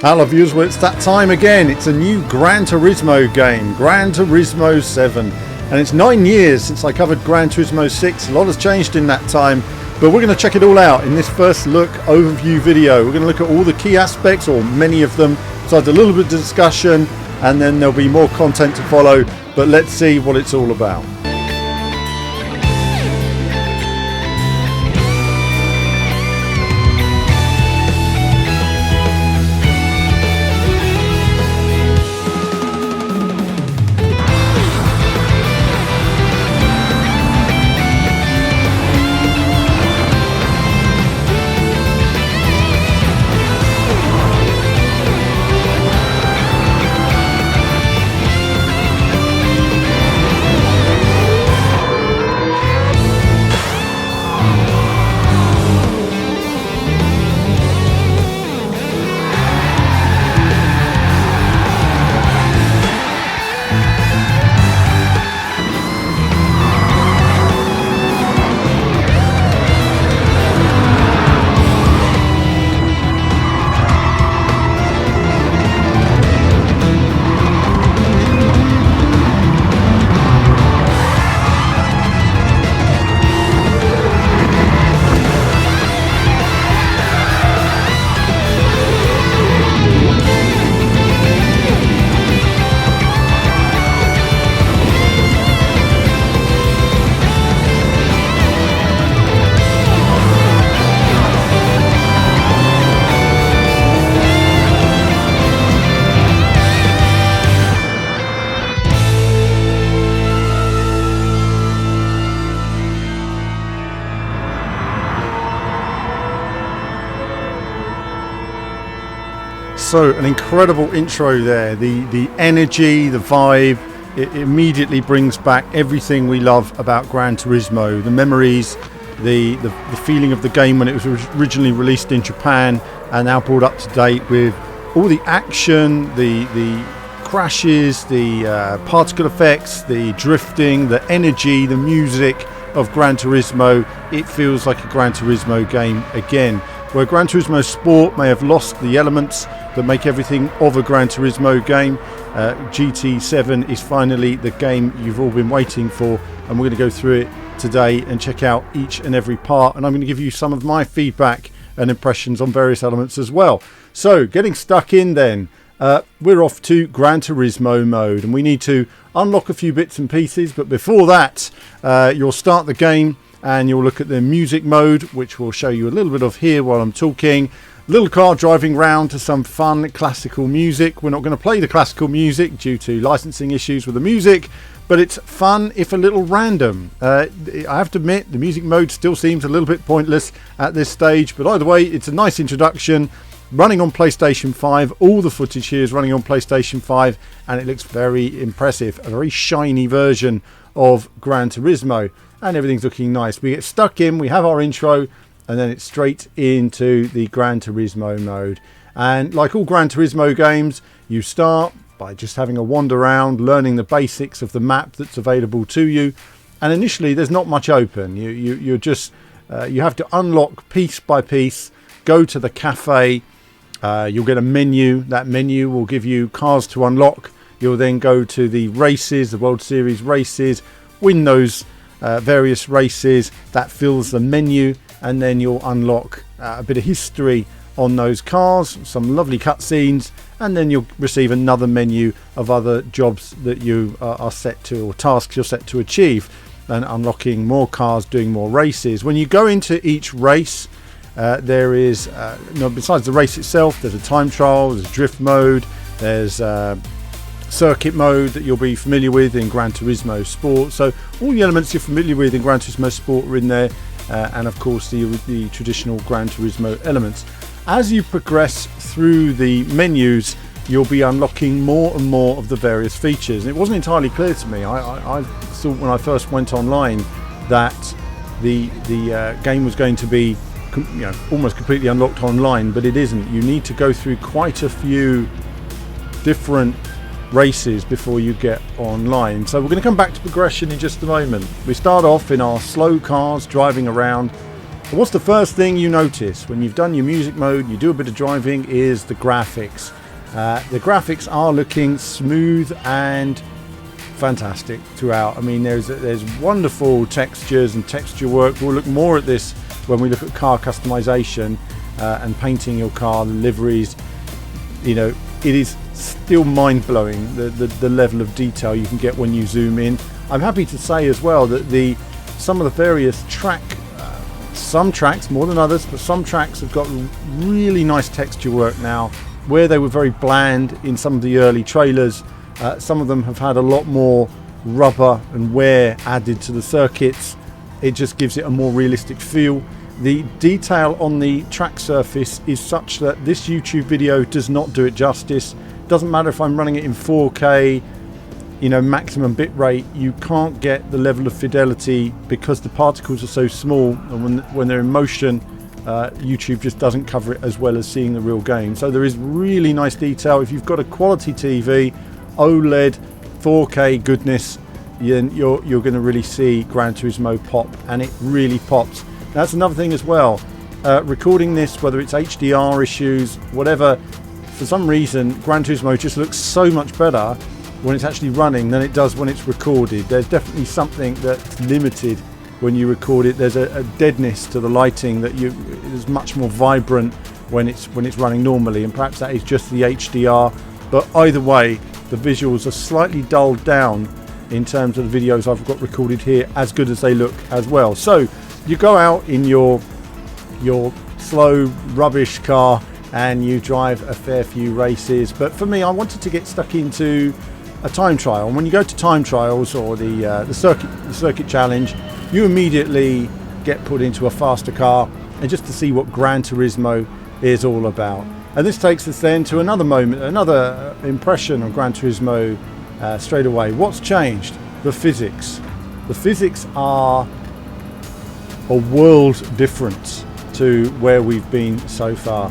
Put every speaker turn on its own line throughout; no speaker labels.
Hello viewers, well, it's that time again. It's a new Gran Turismo game, Gran Turismo 7. And it's 9 years since I covered Gran Turismo 6. A lot has changed in that time, but we're going to check it all out in this first look overview video. We're going to look at all the key aspects, or many of them, besides a little bit of discussion, and then there'll be more content to follow. But let's see what it's all about. So an incredible intro there, the energy, the vibe, it immediately brings back everything we love about Gran Turismo, the memories, the feeling of the game when it was originally released in Japan and now brought up to date with all the action, the crashes, the particle effects, the drifting, the energy, the music of Gran Turismo. It feels like a Gran Turismo game again. Where Gran Turismo Sport may have lost the elements that make everything of a Gran Turismo game, GT7 is finally the game you've all been waiting for, and we're going to go through it today and check out each and every part, and I'm going to give you some of my feedback and impressions on various elements as well. So getting stuck in then, we're off to Gran Turismo mode, and we need to unlock a few bits and pieces, but before that you'll start the game and you'll look at the music mode, which we'll show you a little bit of here while I'm talking. Little car driving round to some fun classical music. We're not going to play the classical music due to licensing issues with the music, but it's fun if a little random. I have to admit, the music mode still seems a little bit pointless at this stage, but either way, it's a nice introduction. Running on PlayStation 5, all the footage here is running on PlayStation 5, and it looks very impressive. A very shiny version of Gran Turismo, and everything's looking nice. We get stuck in, we have our intro, and then it's straight into the Gran Turismo mode. And like all Gran Turismo games, you start by just having a wander around, learning the basics of the map that's available to you. And initially, there's not much open. You have to unlock piece by piece. Go to the cafe. You'll get a menu. That menu will give you cars to unlock. You'll then go to the races, the World Series races, win those various races. That fills the menu, and then you'll unlock a bit of history on those cars, some lovely cutscenes, and then you'll receive another menu of other jobs that you are set to, or tasks you're set to achieve, and unlocking more cars, doing more races. When you go into each race, there is besides the race itself, there's a time trial, there's drift mode, there's circuit mode that you'll be familiar with in Gran Turismo Sport. So all the elements you're familiar with in Gran Turismo Sport are in there, and of course the traditional Gran Turismo elements. As you progress through the menus, you'll be unlocking more and more of the various features. And it wasn't entirely clear to me. I thought when I first went online that the game was going to be almost completely unlocked online, but it isn't. You need to go through quite a few different races before you get online. So we're going to come back to progression in just a moment. We start off in our slow cars driving around, What's the first thing you notice when you've done your music mode, you do a bit of driving, is the graphics. The graphics are looking smooth and fantastic throughout. I mean, there's wonderful textures and texture work. We'll look more at this when we look at car customization and painting your car, the liveries. You know, it is still mind-blowing the level of detail you can get when you zoom in. I'm happy to say as well that some of the various some tracks more than others, but some tracks have got really nice texture work now, where they were very bland in some of the early trailers. Some of them have had a lot more rubber and wear added to the circuits. It just gives it a more realistic feel. The detail on the track surface is such that this YouTube video does not do it justice. Doesn't matter if I'm running it in 4K, you know, maximum bit rate, you can't get the level of fidelity because the particles are so small, and when they're in motion, YouTube just doesn't cover it as well as seeing the real game. So there is really nice detail. If you've got a quality TV, OLED, 4K goodness, you're going to really see Gran Turismo pop, and it really pops. That's another thing as well. Recording this, whether it's HDR issues, whatever, for some reason Gran Turismo just looks so much better when it's actually running than it does when it's recorded. There's definitely something that's limited when you record it. There's a deadness to the lighting that is much more vibrant when it's running normally, and perhaps that is just the HDR. But either way, the visuals are slightly dulled down in terms of the videos I've got recorded here, as good as they look as well. So you go out in your slow rubbish car and you drive a fair few races, but for me, I wanted to get stuck into a time trial. And when you go to time trials or the circuit challenge, you immediately get put into a faster car, and just to see what Gran Turismo is all about. And this takes us then to another moment, another impression of Gran Turismo straight away. What's changed? The physics. The physics are a world different to where we've been so far.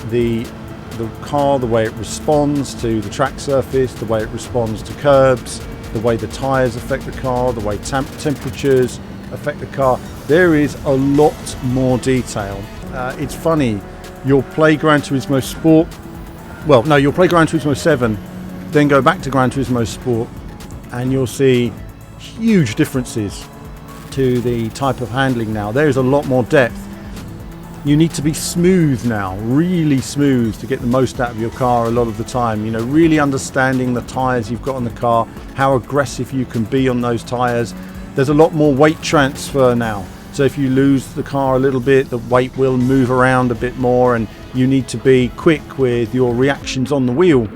The car, the way it responds to the track surface, the way it responds to curbs, the way the tyres affect the car, the way temperatures affect the car. There is a lot more detail. It's funny, you'll play Gran Turismo Sport, well no, you'll play Gran Turismo 7, then go back to Gran Turismo Sport, and you'll see huge differences to the type of handling now. There's a lot more depth. You need to be smooth now, really smooth, to get the most out of your car a lot of the time. You know, really understanding the tyres you've got on the car, how aggressive you can be on those tyres. There's a lot more weight transfer now. So if you lose the car a little bit, the weight will move around a bit more, and you need to be quick with your reactions on the wheel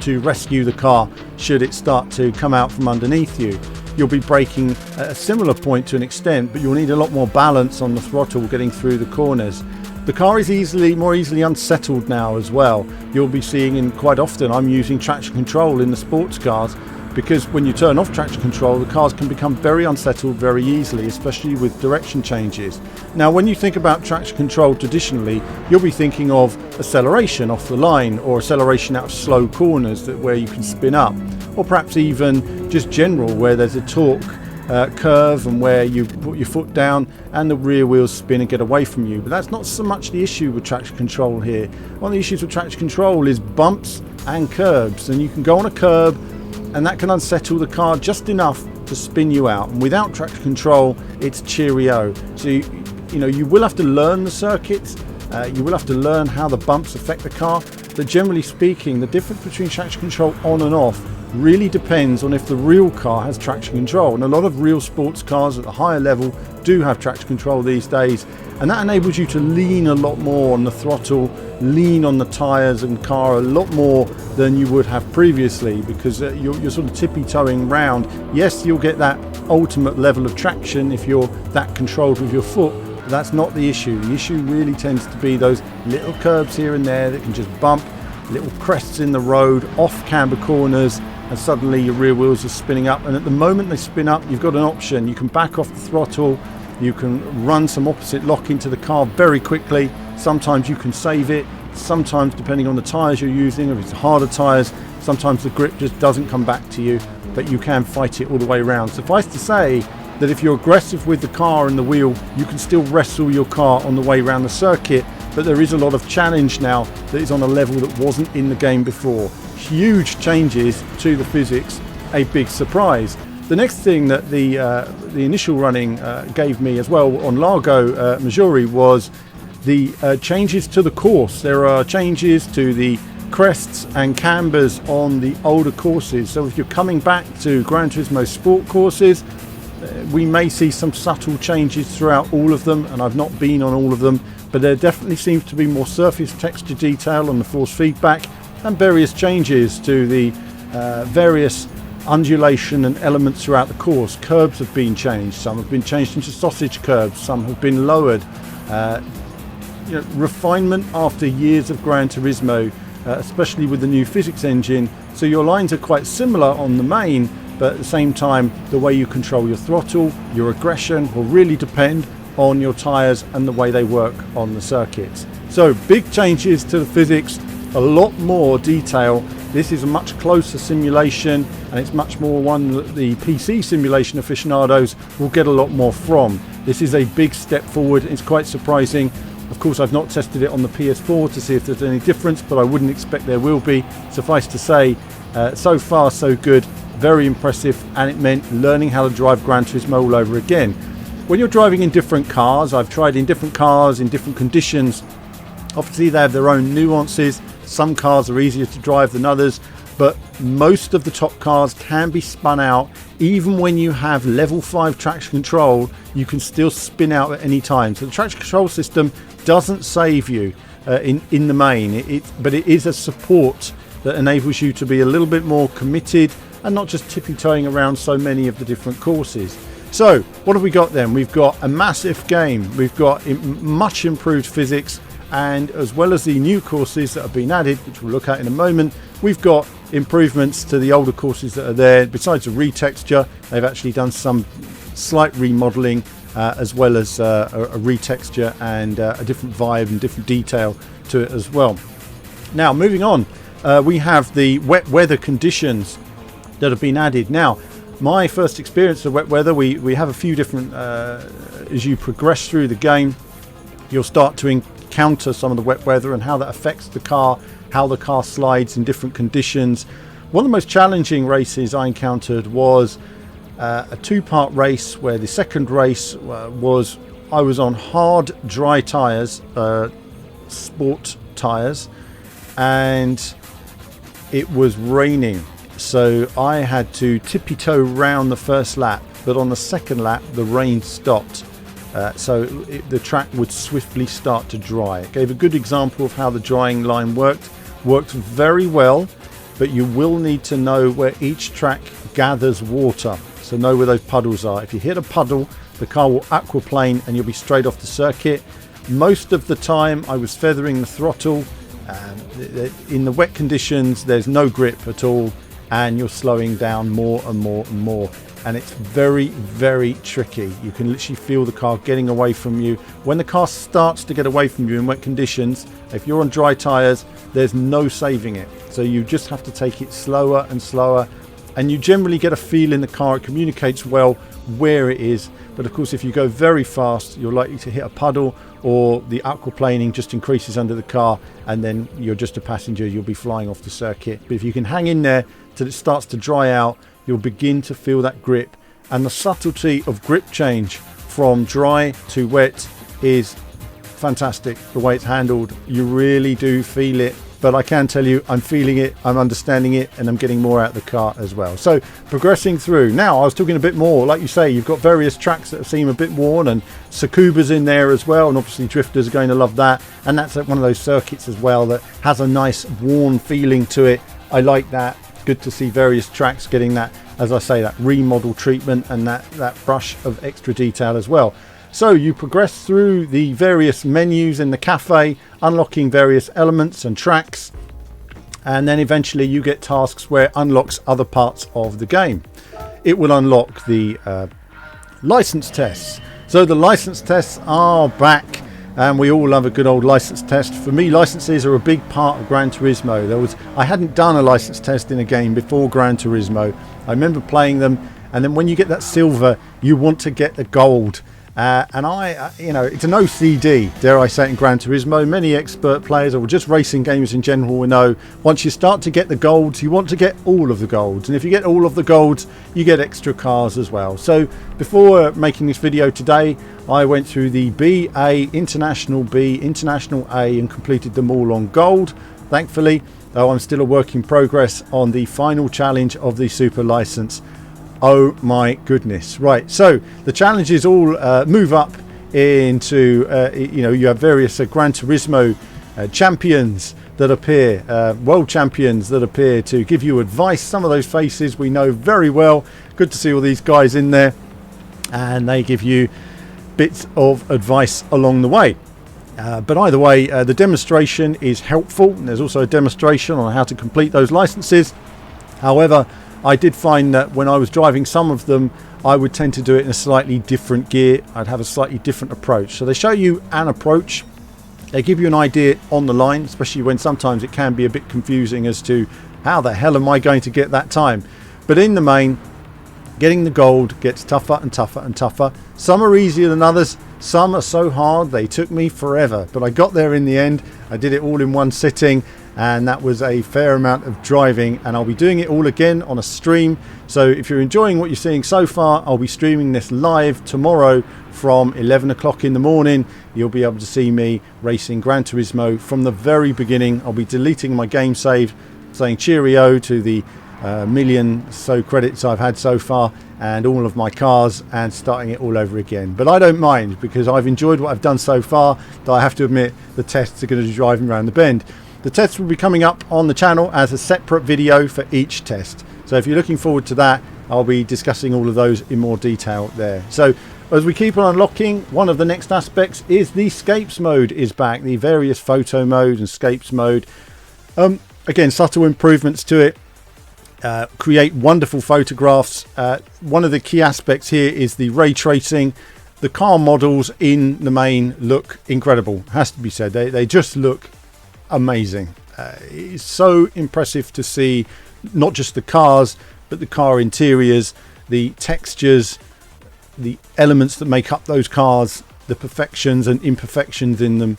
to rescue the car should it start to come out from underneath you. You'll be braking at a similar point to an extent, but you'll need a lot more balance on the throttle getting through the corners. The car is more easily unsettled now as well. You'll be seeing, and quite often I'm using traction control in the sports cars, because when you turn off traction control, the cars can become very unsettled very easily, especially with direction changes. Now, when you think about traction control traditionally, you'll be thinking of acceleration off the line, or acceleration out of slow corners where you can spin up, or perhaps even just general, where there's a torque curve and where you put your foot down and the rear wheels spin and get away from you. But that's not so much the issue with traction control here. One of the issues with traction control is bumps and curbs, and you can go on a curb and that can unsettle the car just enough to spin you out. And without traction control, it's cheerio. So you will have to learn the circuits, you will have to learn how the bumps affect the car, but generally speaking, the difference between traction control on and off really depends on if the real car has traction control. And a lot of real sports cars at the higher level do have traction control these days, and that enables you to lean a lot more on the throttle, lean on the tyres and car a lot more than you would have previously, because you're sort of tippy-toeing round. Yes, you'll get that ultimate level of traction if you're that controlled with your foot, but that's not the issue. The issue really tends to be those little curbs here and there that can just bump, little crests in the road, off camber corners, and suddenly your rear wheels are spinning up. And at the moment they spin up, you've got an option. You can back off the throttle, you can run some opposite lock into the car very quickly. Sometimes you can save it, sometimes depending on the tyres you're using, if it's harder tyres, sometimes the grip just doesn't come back to you, but you can fight it all the way around. Suffice to say, that if you're aggressive with the car and the wheel, you can still wrestle your car on the way around the circuit, but there is a lot of challenge now that is on a level that wasn't in the game before. Huge changes to the physics, a big surprise. The next thing that the initial running gave me as well on Largo Maggiore was the changes to the course. There are changes to the crests and cambers on the older courses. So if you're coming back to Gran Turismo Sport courses, we may see some subtle changes throughout all of them, and I've not been on all of them, but there definitely seems to be more surface texture detail on the force feedback and various changes to the various undulation and elements throughout the course. Curbs have been changed, some have been changed into sausage curbs, some have been lowered. Refinement after years of Gran Turismo, especially with the new physics engine, so your lines are quite similar on the main, but at the same time the way you control your throttle, your aggression will really depend on your tyres and the way they work on the circuits. So big changes to the physics, a lot more detail. This is a much closer simulation, and it's much more one that the PC simulation aficionados will get a lot more from. This is a big step forward. It's quite surprising. Of course, I've not tested it on the PS4 to see if there's any difference, but I wouldn't expect there will be. Suffice to say, so far so good, very impressive, and it meant learning how to drive Gran Turismo all over again. When you're driving in different cars, I've tried in different cars in different conditions. Obviously they have their own nuances. Some cars are easier to drive than others, but most of the top cars can be spun out. Even when you have level 5 traction control, you can still spin out at any time. So the traction control system doesn't save you in the main, but it is a support that enables you to be a little bit more committed and not just tippy-toeing around so many of the different courses. So what have we got then? We've got a massive game, we've got much improved physics, and as well as the new courses that have been added, which we'll look at in a moment, we've got improvements to the older courses that are there. Besides a retexture, they've actually done some slight remodeling, as well as a retexture and a different vibe and different detail to it as well. Now moving on, we have the wet weather conditions that have been added. Now my first experience of wet weather, we have a few different, as you progress through the game, you'll start to encounter some of the wet weather and how that affects the car, how the car slides in different conditions. One of the most challenging races I encountered was a two-part race, where the second race was I was on hard dry tyres, sport tyres, and it was raining, so I had to tippy-toe round the first lap, but on the second lap the rain stopped. So the track would swiftly start to dry. It gave a good example of how the drying line worked very well, but you will need to know where each track gathers water, so know where those puddles are. If you hit a puddle, the car will aquaplane and you'll be straight off the circuit. Most of the time I was feathering the throttle. In the wet conditions there's no grip at all, and you're slowing down more and more and more, and it's very, very tricky. You can literally feel the car getting away from you. When the car starts to get away from you in wet conditions, if you're on dry tyres, there's no saving it, so you just have to take it slower and slower, and you generally get a feel in the car. It communicates well where it is, but of course if you go very fast you're likely to hit a puddle, or the aquaplaning just increases under the car and then you're just a passenger, you'll be flying off the circuit. But if you can hang in there till it starts to dry out, you'll begin to feel that grip, and the subtlety of grip change from dry to wet is fantastic. The way it's handled, you really do feel it. But I can tell you, I'm feeling it, I'm understanding it, and I'm getting more out of the car as well. So progressing through. Now I was talking a bit more, like you say, you've got various tracks that seem a bit worn, and Scapes in there as well, and obviously drifters are going to love that. And that's one of those circuits as well that has a nice worn feeling to it. I like that. Good to see various tracks getting that, as I say, that remodel treatment and that brush of extra detail as well. So you progress through the various menus in the cafe, unlocking various elements and tracks, and then eventually you get tasks where it unlocks other parts of the game. It will unlock the license tests. So the license tests are back, and we all love a good old license test. For me, licenses are a big part of Gran Turismo. I hadn't done a license test in a game before Gran Turismo. I remember playing them, and then when you get that silver, you want to get the gold. And you know, it's an OCD, dare I say it, in Gran Turismo. Many expert players or just racing gamers in general will know once you start to get the golds, you want to get all of the golds. And if you get all of the golds, you get extra cars as well. So before making this video today, I went through the B, A, International B, International A and completed them all on gold. Thankfully, though I'm still a work in progress on the final challenge of the Super License. Oh my goodness. Right, so the challenges all move up into you know, you have various Gran Turismo champions that appear, world champions that appear to give you advice. Some of those faces we know very well. Good to see all these guys in there, and they give you bits of advice along the way. But either way, the demonstration is helpful, and there's also a demonstration on how to complete those licenses. However, I did find that when I was driving some of them, I would tend to do it in a slightly different gear. I'd have a slightly different approach. So they show you an approach. They give you an idea on the line, especially when sometimes it can be a bit confusing as to how the hell am I going to get that time. But in the main, getting the gold gets tougher and tougher and tougher. Some are easier than others. Some are so hard they took me forever. But I got there in the end. I did it all in one sitting. And that was a fair amount of driving, and I'll be doing it all again on a stream. So if you're enjoying what you're seeing so far, I'll be streaming this live tomorrow from 11 o'clock in the morning. You'll be able to see me racing Gran Turismo from the very beginning. I'll be deleting my game save, saying cheerio to the million so credits I've had so far and all of my cars, and starting it all over again. But I don't mind, because I've enjoyed what I've done so far. Though I have to admit, the tests are going to be driving around the bend. The tests will be coming up on the channel as a separate video for each test. So if you're looking forward to that, I'll be discussing all of those in more detail there. So as we keep on unlocking, one of the next aspects is the Scapes mode is back. The various photo mode and Scapes mode. Again, subtle improvements to it. Create wonderful photographs. One of the key aspects here is the ray tracing. The car models in the main look incredible, has to be said. They just look amazing. It's so impressive to see not just the cars, but the car interiors, the textures, the elements that make up those cars, the perfections and imperfections in them.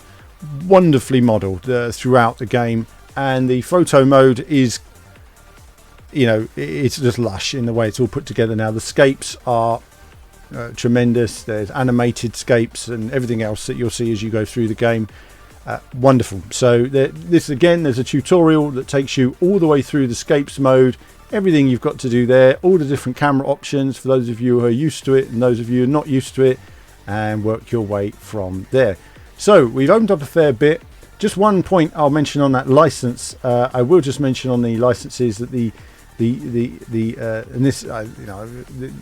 Wonderfully modeled throughout the game, and the photo mode is, you know, it's just lush in the way it's all put together now. The Scapes are tremendous. There's animated Scapes and everything else that you'll see as you go through the game. Wonderful. So this again, there's a tutorial that takes you all the way through the Scapes mode, everything you've got to do there, all the different camera options for those of you who are used to it and those of you who are not used to it, and work your way from there. So we've opened up a fair bit. Just one point I'll mention on that license. I will just mention on the licenses that the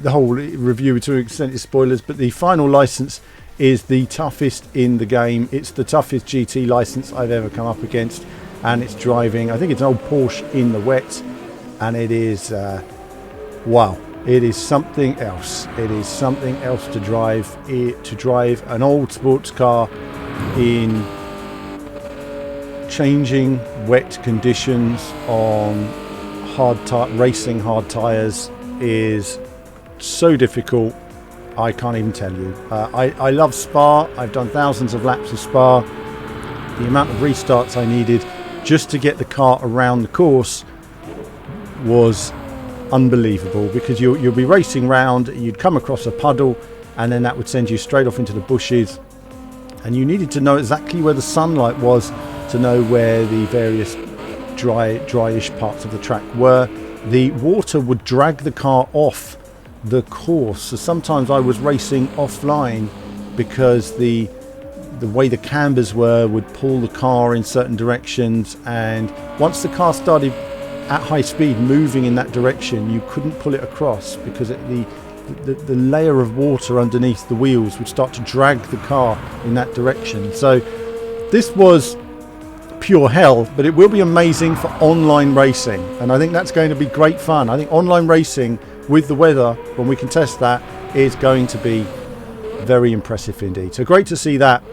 whole review to an extent is spoilers, but the final license is the toughest in the game. It's the toughest GT license I've ever come up against, and it's driving, I think it's an old Porsche in the wet, and it is wow, it is something else. It is something else to drive an old sports car in changing wet conditions on racing hard tires is so difficult. I can't even tell you. I love Spa. I've done thousands of laps of Spa. The amount of restarts I needed just to get the car around the course was unbelievable, because you'll be racing round, you'd come across a puddle, and then that would send you straight off into the bushes, and you needed to know exactly where the sunlight was to know where the various dryish parts of the track were. The water would drag the car off the course, so sometimes I was racing offline because the way the cambers would pull the car in certain directions, and once the car started at high speed moving in that direction, you couldn't pull it across because the layer of water underneath the wheels would start to drag the car in that direction. So this was pure hell, but it will be amazing for online racing, and I think that's going to be great fun. I think online racing with the weather, when we can test that, is going to be very impressive indeed. So great to see that.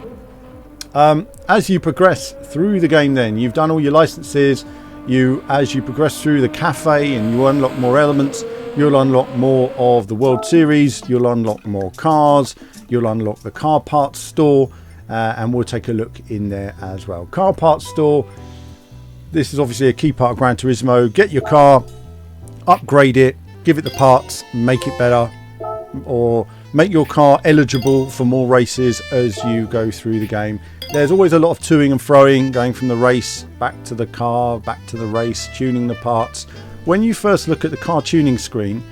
As you progress through the game, then you've done all your licenses. As you progress through the cafe and you unlock more elements, you'll unlock more of the World Series, you'll unlock more cars, you'll unlock the car parts store, and we'll take a look in there as well. Car parts store, this is obviously a key part of Gran Turismo. Get your car, upgrade it, give it the parts, make it better, or make your car eligible for more races as you go through the game. There's always a lot of toing and froing, going from the race back to the car, back to the race, tuning the parts. When you first look at the car tuning screen,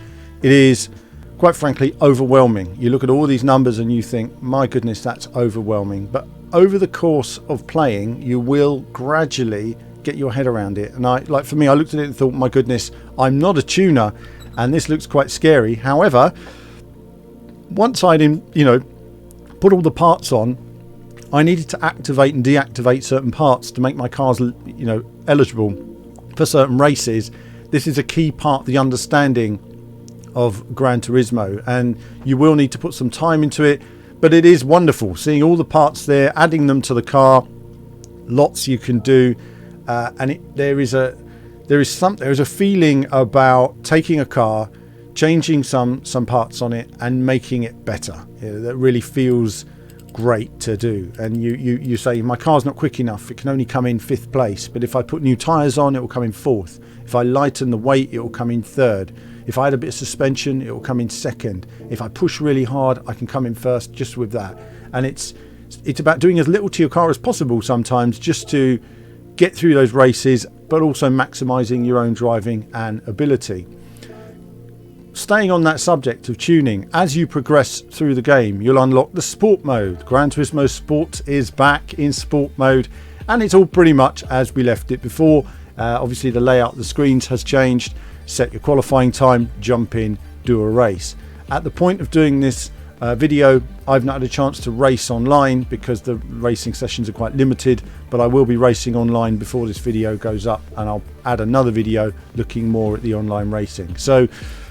it is quite frankly overwhelming. You look at all these numbers and you think, my goodness, that's overwhelming. But over the course of playing, you will gradually get your head around it. And for me, I looked at it and thought, my goodness, I'm not a tuner and this looks quite scary. However, once I'd put all the parts on, I needed to activate and deactivate certain parts to make my cars eligible for certain races. This is a key part of the understanding of Gran Turismo, and you will need to put some time into it, but it is wonderful seeing all the parts there, adding them to the car. Lots you can do, and there is a feeling about taking a car, changing some parts on it and making it better. That really feels great to do. And you say, my car's not quick enough, it can only come in 5th place, but if I put new tyres on, it will come in 4th. If I lighten the weight, it will come in 3rd. If I had a bit of suspension, it will come in 2nd. If I push really hard, I can come in 1st just with that. And it's about doing as little to your car as possible sometimes, just to get through those races, but also maximising your own driving and ability. Staying on that subject of tuning, as you progress through the game, you'll unlock the sport mode. Gran Turismo Sport is back in sport mode, and it's all pretty much as we left it before. Obviously the layout of the screens has changed. Set your qualifying time, jump in, do a race. At the point of doing this video, I've not had a chance to race online because the racing sessions are quite limited, but I will be racing online before this video goes up, and I'll add another video looking more at the online racing. So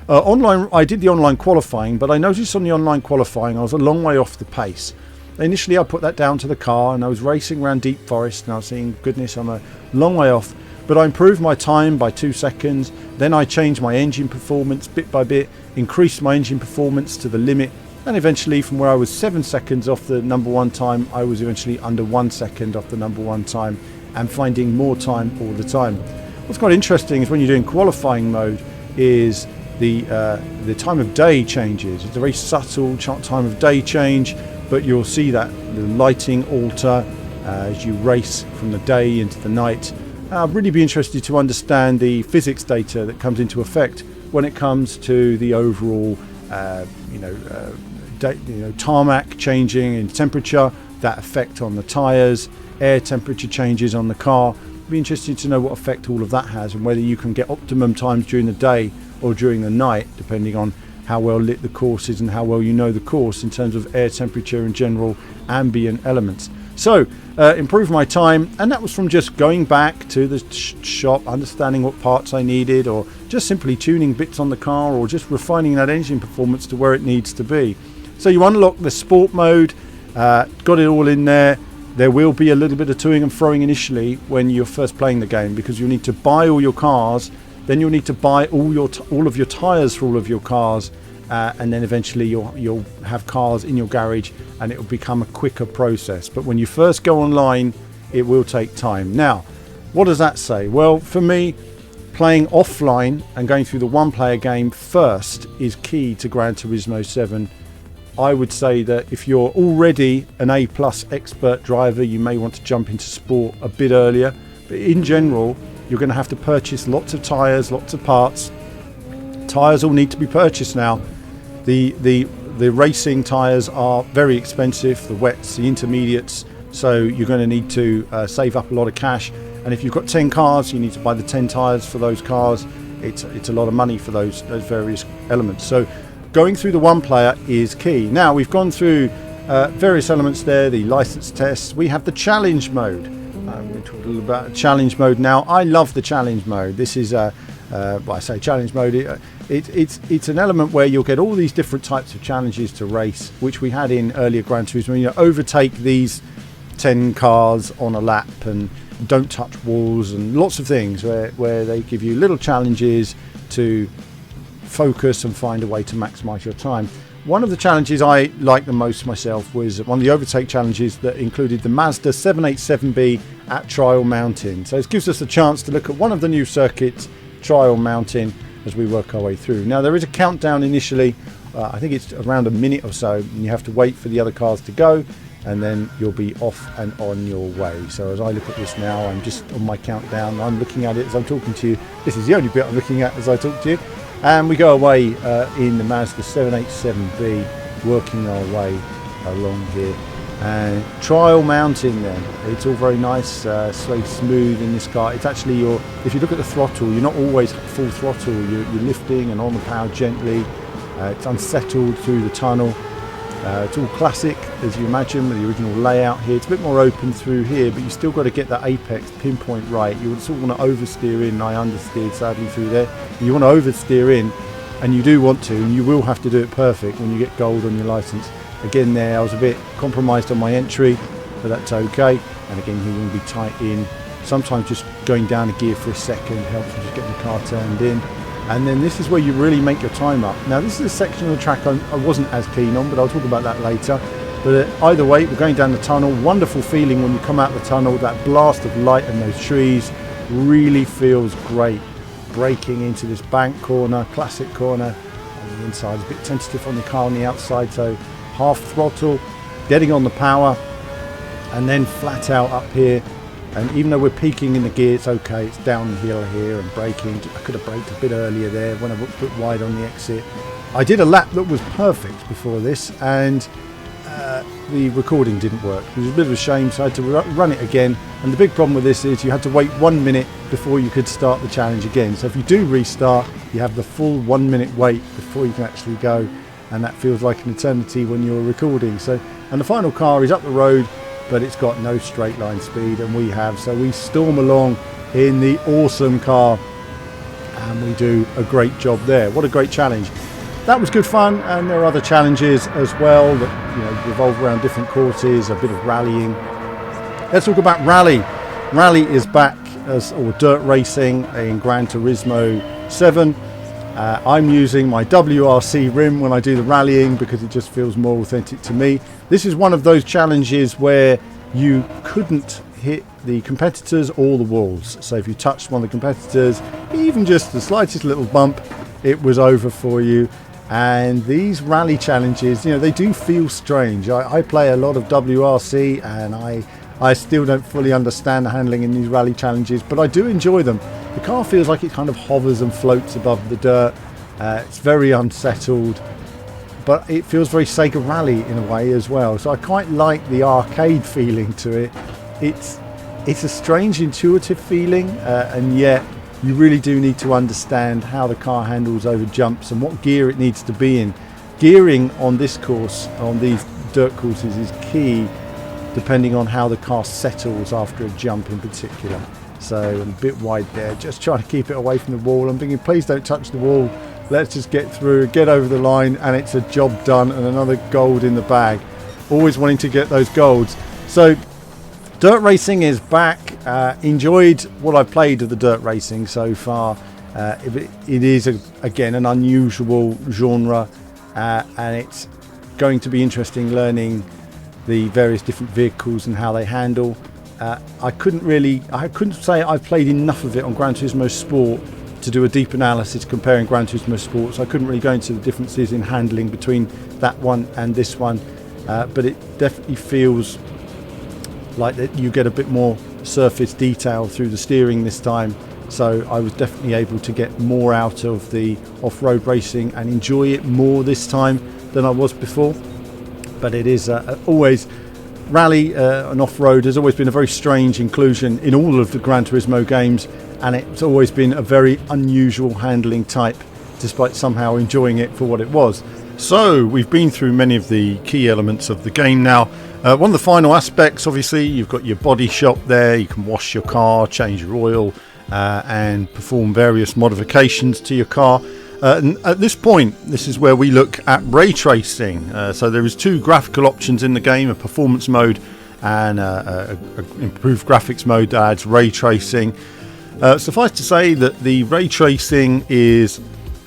online, I did the online qualifying, but I noticed on the online qualifying I was a long way off the pace. Initially I put that down to the car and I was racing around Deep Forest and I was saying, goodness, I'm a long way off. But I improved my time by 2 seconds. Then I changed my engine performance bit by bit, increased my engine performance to the limit, and eventually from where I was 7 seconds off the #1 time, I was eventually under 1 second off the #1 time, and finding more time all the time. What's quite interesting is when you're doing qualifying mode is the time of day changes. It's a very subtle time of day change, but you'll see that the lighting alter as you race from the day into the night. I'd really be interested to understand the physics data that comes into effect when it comes to the overall, tarmac changing in temperature, that effect on the tyres, air temperature changes on the car. It'd be interesting to know what effect all of that has, and whether you can get optimum times during the day or during the night, depending on how well lit the course is and how well you know the course in terms of air temperature and general ambient elements. So improve my time, and that was from just going back to the shop, understanding what parts I needed, or just simply tuning bits on the car, or just refining that engine performance to where it needs to be. So you unlock the sport mode, got it all in there. There will be a little bit of toing and froing initially when you're first playing the game, because you'll need to buy all your cars, then you'll need to buy all of your tyres for all of your cars, and then eventually you'll have cars in your garage, and it will become a quicker process. But when you first go online, it will take time. Now, what does that say? Well, for me, playing offline and going through the one-player game first is key to Gran Turismo 7. I would say that if you're already an A+ expert driver, you may want to jump into sport a bit earlier. But in general, you're going to have to purchase lots of tyres, lots of parts. Tyres all need to be purchased now. The racing tyres are very expensive, the wets, the intermediates, so you're going to need to save up a lot of cash. And if you've got 10 cars, you need to buy the 10 tyres for those cars. It's a lot of money for those various elements. So going through the one player is key. Now we've gone through various elements there, the license tests. We have the challenge mode. I'm going to talk a little about challenge mode now. I love the challenge mode. This is I say challenge mode. It's an element where you'll get all these different types of challenges to race, which we had in earlier Gran Turismo. You know, overtake these 10 cars on a lap, and don't touch walls, and lots of things where they give you little challenges to focus and find a way to maximize your time. One of the challenges I liked the most myself was one of the overtake challenges that included the Mazda 787B at Trial Mountain. So it gives us a chance to look at one of the new circuits, Trial Mountain, as we work our way through. Now there is a countdown initially. I think it's around a minute or so, and you have to wait for the other cars to go, and then you'll be off and on your way. So as I look at this now, I'm just on my countdown. I'm looking at it as I'm talking to you. This is the only bit I'm looking at as I talk to you. And we go away in the Mazda 787B, working our way along here. And Trial Mountain then, it's all very nice, very smooth in this car. It's actually, if you look at the throttle, you're not always full throttle. You're lifting and on the power gently. It's unsettled through the tunnel. It's all classic, as you imagine, with the original layout here. It's a bit more open through here, but you still got to get that apex pinpoint right. You would sort of want to oversteer in. I understeered sadly through there. You want to oversteer in, and you do want to, and you will have to do it perfect when you get gold on your license. Again there, I was a bit compromised on my entry, but that's okay. And again, you will be tight in. Sometimes just going down a gear for a second helps with just getting the car turned in. And then this is where you really make your time up. Now this is a section of the track I wasn't as keen on, but I'll talk about that later. But either way, we're going down the tunnel. Wonderful feeling when you come out the tunnel. That blast of light and those trees really feels great. Braking into this bank corner, classic corner. On the inside, a bit tentative on the car on the outside, so half throttle, getting on the power, and then flat out up here. And even though we're peaking in the gear, it's okay. It's downhill here and braking. I could have braked a bit earlier there when I was a bit wide on the exit. I did a lap that was perfect before this, and the recording didn't work. It was a bit of a shame, so I had to run it again. And the big problem with this is you had to wait 1 minute before you could start the challenge again. So if you do restart, you have the full 1 minute wait before you can actually go, and that feels like an eternity when you're recording. So, and the final car is up the road, but it's got no straight line speed, and we have. So we storm along in the awesome car, and we do a great job there. What a great challenge. That was good fun, and there are other challenges as well that revolve around different courses, a bit of rallying. Let's talk about rally. Rally is back or dirt racing in Gran Turismo 7. I'm using my WRC rim when I do the rallying because it just feels more authentic to me. This is one of those challenges where you couldn't hit the competitors or the walls. So if you touched one of the competitors, even just the slightest little bump, it was over for you. And these rally challenges, they do feel strange. I play a lot of WRC, and I still don't fully understand the handling in these rally challenges, but I do enjoy them. The car feels like it kind of hovers and floats above the dirt. It's very unsettled, but it feels very Sega Rally in a way as well. So I quite like the arcade feeling to it. It's a strange intuitive feeling, and yet you really do need to understand how the car handles over jumps and what gear it needs to be in. Gearing on this course, on these dirt courses, is key depending on how the car settles after a jump in particular. So I'm a bit wide there, just trying to keep it away from the wall. I'm thinking, please don't touch the wall. Let's just get through, get over the line, and it's a job done and another gold in the bag. Always wanting to get those golds. So dirt racing is back. Enjoyed what I've played of the dirt racing so far. It is, again, an unusual genre, and it's going to be interesting learning the various different vehicles and how they handle. I couldn't say I've played enough of it on Gran Turismo Sport to do a deep analysis comparing Gran Turismo Sport, so I couldn't really go into the differences in handling between that one and this one, but it definitely feels like that you get a bit more surface detail through the steering this time, so I was definitely able to get more out of the off-road racing and enjoy it more this time than I was before. But it is always rally and off-road has always been a very strange inclusion in all of the Gran Turismo games, and it's always been a very unusual handling type, despite somehow enjoying it for what it was. So we've been through many of the key elements of the game now. One of the final aspects, obviously, you've got your body shop there. You can wash your car, change your oil, and perform various modifications to your car. And at this point, this is where we look at ray tracing. So there is two graphical options in the game, a performance mode and a improved graphics mode that adds ray tracing. Suffice to say that the ray tracing is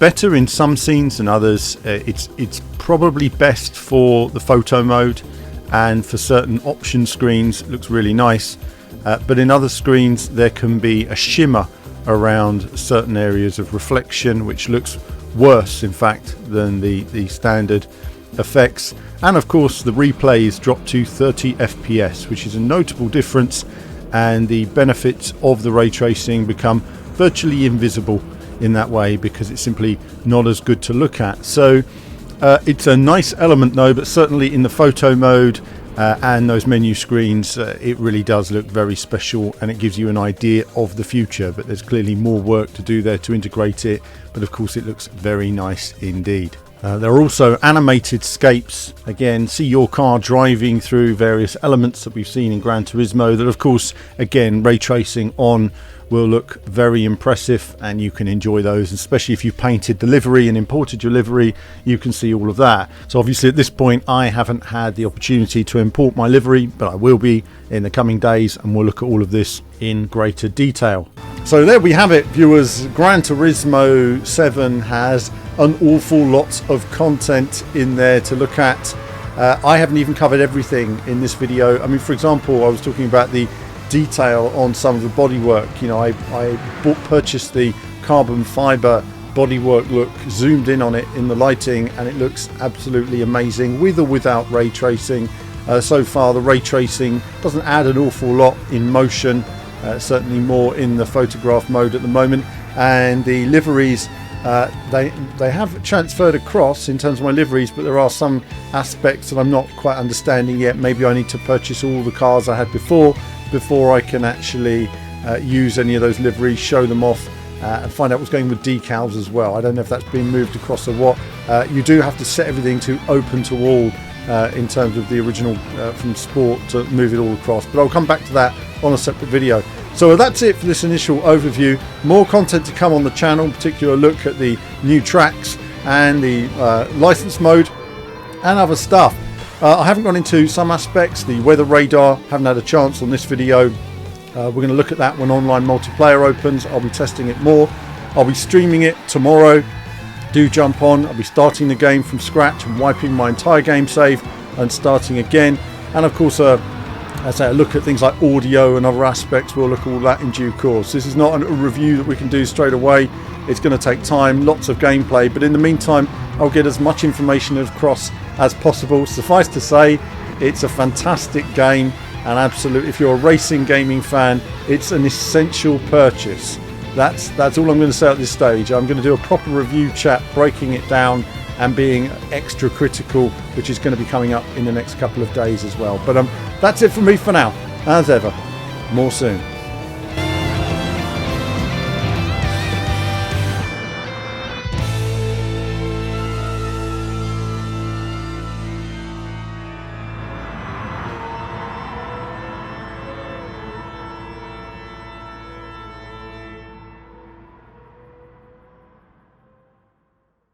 better in some scenes than others. It's probably best for the photo mode, and for certain option screens it looks really nice, but in other screens there can be a shimmer around certain areas of reflection which looks worse in fact than the standard effects. And of course the replays drop to 30 FPS, which is a notable difference, and the benefits of the ray tracing become virtually invisible in that way because it's simply not as good to look at. So it's a nice element though, but certainly in the photo mode and those menu screens, it really does look very special, and it gives you an idea of the future. But there's clearly more work to do there to integrate it, but of course it looks very nice indeed. There are also animated scapes. Again, see your car driving through various elements that we've seen in Gran Turismo that of course again ray tracing on will look very impressive, and you can enjoy those, especially if you've painted the livery and imported your livery. You can see all of that. So obviously at this point I haven't had the opportunity to import my livery, but I will be in the coming days, and we'll look at all of this in greater detail. So there we have it, viewers. Gran Turismo 7 has an awful lot of content in there to look at. I haven't even covered everything in this video. I mean, for example, I was talking about the detail on some of the bodywork. You know, I purchased the carbon fiber bodywork look, zoomed in on it in the lighting, and it looks absolutely amazing with or without ray tracing. So far the ray tracing doesn't add an awful lot in motion, certainly more in the photograph mode at the moment. And the liveries, they have transferred across in terms of my liveries, but there are some aspects that I'm not quite understanding yet. Maybe I need to purchase all the cars I had before I can actually use any of those liveries, show them off, and find out what's going with decals as well. I don't know if that's being moved across or what. You do have to set everything to open to all in terms of the original from sport to move it all across, but I'll come back to that on a separate video. So that's it for this initial overview. More content to come on the channel, in particular a look at the new tracks and the license mode and other stuff. I haven't gone into some aspects. The weather radar, haven't had a chance on this video. We're going to look at that when online multiplayer opens. I'll be testing it more. I'll be streaming it tomorrow. Do jump on. I'll be starting the game from scratch and wiping my entire game save and starting again. And of course, as I say, a look at things like audio and other aspects. We'll look at all that in due course. This is not a review that we can do straight away. It's going to take time, lots of gameplay, but in the meantime I'll get as much information across as possible. Suffice to say, it's a fantastic game, and absolutely, if you're a racing gaming fan, it's an essential purchase. That's all I'm going to say at this stage. I'm going to do a proper review chat breaking it down and being extra critical, which is going to be coming up in the next couple of days as well. But that's it from me for now. As ever, more soon.